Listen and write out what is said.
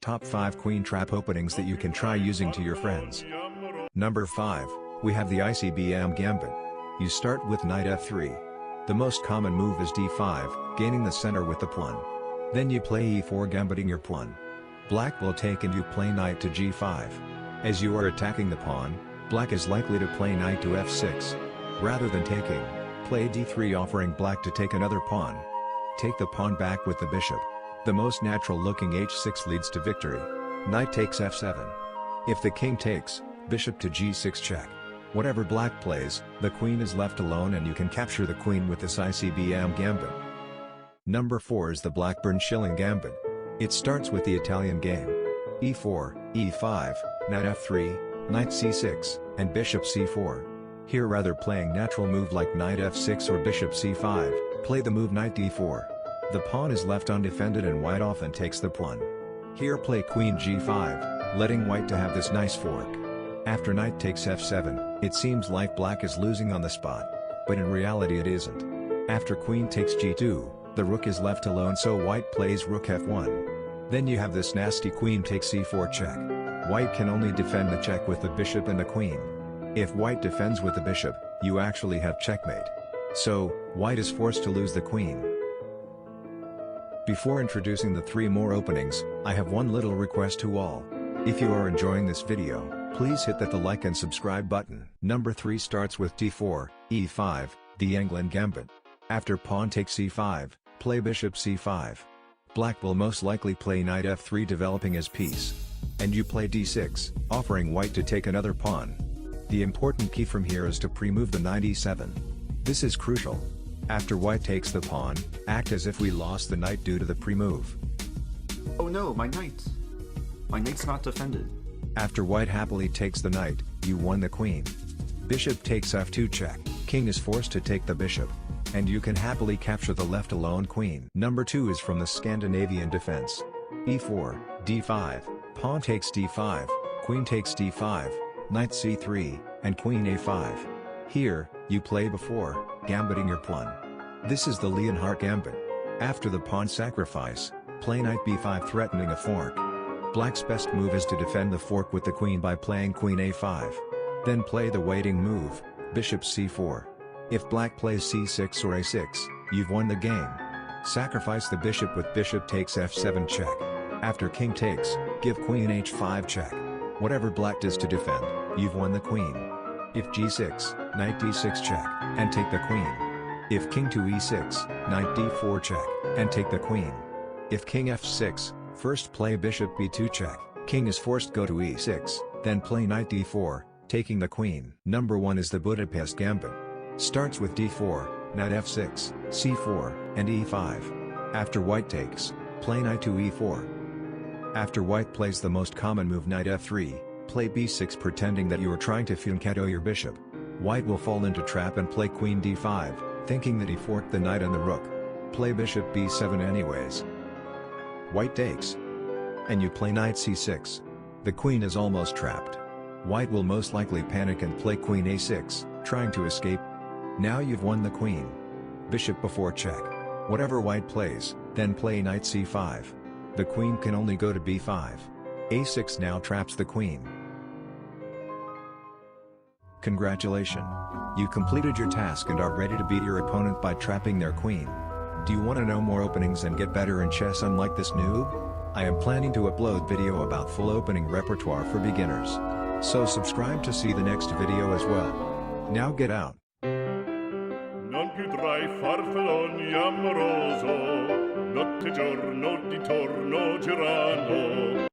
Top 5 queen trap openings that you can try using to your friends. Number 5, we have the ICBM Gambit. You start with knight f3. The most common move is d5, gaining the center with the pawn. Then you play e4 gambiting your pawn. Black will take and you play knight to g5. As you are attacking the pawn, black is likely to play knight to f6. Rather than taking, play d3 offering black to take another pawn. Take the pawn back with the bishop. The most natural looking h6 leads to victory. Knight takes f7. If the king takes, bishop to g6 check. Whatever black plays, the queen is left alone and you can capture the queen with this ICBM Gambit. Number 4 is the Blackburne-Shilling Gambit. It starts with the Italian game. e4, e5, knight f3, knight c6, and bishop c4. Here rather playing natural move like knight f6 or bishop c5, play the move knight d4. The pawn is left undefended and white often takes the pawn. Here play queen g5, letting white to have this nice fork. After knight takes f7, it seems like black is losing on the spot. But in reality it isn't. After queen takes g2, the rook is left alone so white plays rook f1. Then you have this nasty queen takes c4 check. White can only defend the check with the bishop and the queen. If white defends with the bishop, you actually have checkmate. So, white is forced to lose the queen. Before introducing the 3 more openings, I have one little request to all. If you are enjoying this video, please hit the like and subscribe button. Number 3 starts with d4, e5, the Englund Gambit. After pawn takes c5, play bishop c5. Black will most likely play knight f3 developing his piece. And you play d6, offering white to take another pawn. The important key from here is to pre-move the knight e7. This is crucial. After white takes the pawn, act as if we lost the knight due to the pre-move. Oh no, my knight! My knight's not defended. After white happily takes the knight, you won the queen. Bishop takes f2 check, king is forced to take the bishop. And you can happily capture the left alone queen. Number 2 is from the Scandinavian defense. e4, d5, pawn takes d5, queen takes d5, knight c3, and queen a5. Here, you play before, gambiting your pawn. This is the Leonhardt Gambit. After the pawn sacrifice, play knight b5 threatening a fork. Black's best move is to defend the fork with the queen by playing queen a5. Then play the waiting move, bishop c4. If black plays c6 or a6, you've won the game. Sacrifice the bishop with bishop takes f7 check. After king takes, give queen h5 check. Whatever black does to defend, you've won the queen. If g6, knight d6 check, and take the queen. If king to e6, knight d4 check, and take the queen. If king f6, first play bishop b2 check, king is forced go to e6, then play knight d4, taking the queen. Number 1 is the Budapest Gambit. Starts with d4, knight f6, c4, and e5. After white takes, play knight to e4. After white plays the most common move knight f3, play b6 pretending that you are trying to fianchetto your bishop. White will fall into trap and play queen d5, thinking that he forked the knight and the rook. Play bishop b7 anyways. White takes. And you play knight c6. The queen is almost trapped. White will most likely panic and play queen a6, trying to escape. Now you've won the queen. Bishop before check. Whatever white plays, then play knight c5. The queen can only go to b5. a6 now traps the queen. Congratulations! You completed your task and are ready to beat your opponent by trapping their queen. Do you want to know more openings and get better in chess unlike this noob? I am planning to upload video about full opening repertoire for beginners. So subscribe to see the next video as well. Now get out. Non più tra i farfalloni amoroso, notte e giorno di torno girano.